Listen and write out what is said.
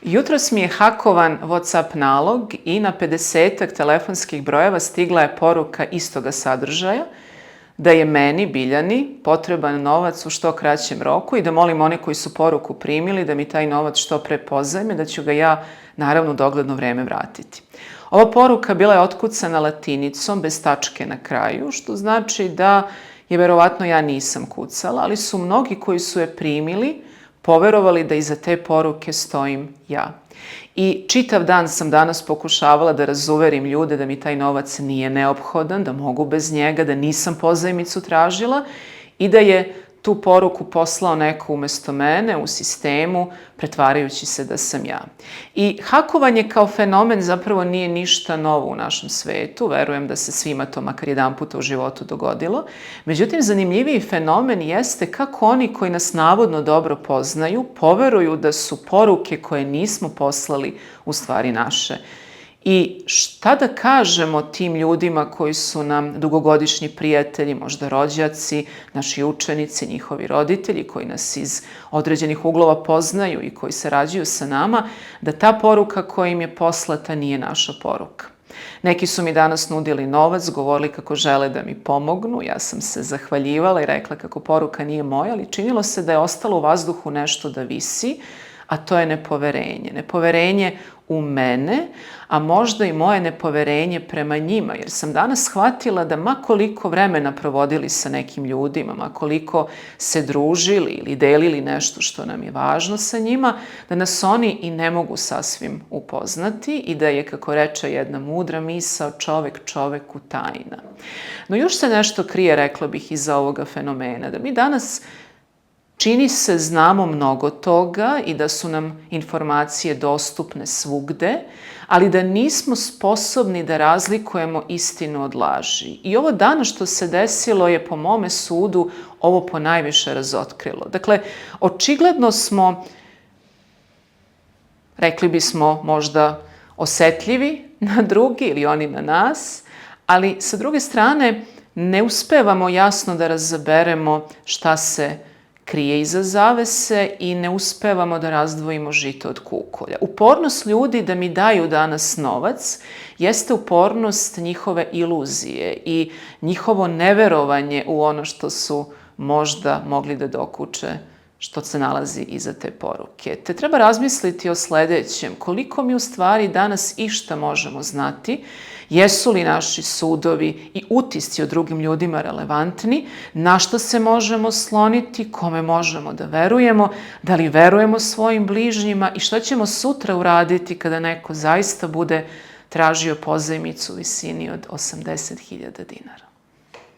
Jutros mi je hakovan WhatsApp nalog i na 50-ak telefonskih brojeva stigla je poruka istoga sadržaja da je meni, Biljani, potreban novac u što kraćem roku i da molim one koji su poruku primili da mi taj novac što pre pozajme, da ću ga ja, naravno, u dogledno vreme vratiti. Ova poruka bila je otkucana latinicom, bez tačke na kraju, što znači da je verovatno ja nisam kucala, ali su mnogi koji su je primili poverovali da iza te poruke stojim ja. I čitav dan sam danas pokušavala da razuverim ljude da mi taj novac nije neophodan, da mogu bez njega, da nisam pozajmicu tražila i da je tu poruku poslao neko umesto mene u sistemu, pretvarajući se da sam ja. I hakovanje kao fenomen zapravo nije ništa novo u našem svetu. Verujem da se svima to makar jedan puta u životu dogodilo. Međutim, zanimljiviji fenomen jeste kako oni koji nas navodno dobro poznaju poveruju da su poruke koje nismo poslali u stvari naše. I šta da kažemo tim ljudima koji su nam dugogodišnji prijatelji, možda rođaci, naši učenici, njihovi roditelji koji nas iz određenih uglova poznaju i koji sarađuju sa nama, da ta poruka koja im je poslata nije naša poruka. Neki su mi danas nudili novac, govorili kako žele da mi pomognu, ja sam se zahvaljivala i rekla kako poruka nije moja, ali činilo se da je ostalo u vazduhu nešto da visi, a to je nepoverenje. Nepoverenje u mene, a možda i moje nepoverenje prema njima, jer sam danas shvatila da ma koliko vremena provodili sa nekim ljudima, ma koliko se družili ili delili nešto što nam je važno sa njima, da nas oni i ne mogu sasvim upoznati i da je, kako reče jedna mudra misao, čovek čoveku tajna. No još se nešto krije, rekla bih, iza ovoga fenomena, da mi danas čini se znamo mnogo toga i da su nam informacije dostupne svugde, ali da nismo sposobni da razlikujemo istinu od laži. I ovo danas što se desilo je po mome sudu ovo ponajviše razotkrilo. Dakle, očigledno smo, rekli bismo možda osetljivi na drugi ili oni na nas, ali sa druge strane ne uspevamo jasno da razaberemo šta se krije iza zavese i ne uspevamo da razdvojimo žito od kukolja. Upornost ljudi da mi daju danas novac jeste upornost njihove iluzije i njihovo neverovanje u ono što su možda mogli da dokuče što se nalazi iza te poruke. Te treba razmisliti o sledećem. Koliko mi u stvari danas išta možemo znati, jesu li naši sudovi i utisci o drugim ljudima relevantni, na što se možemo sloniti, kome možemo da verujemo, da li verujemo svojim bližnjima i šta ćemo sutra uraditi kada neko zaista bude tražio pozajmicu u visini od 80.000 dinara.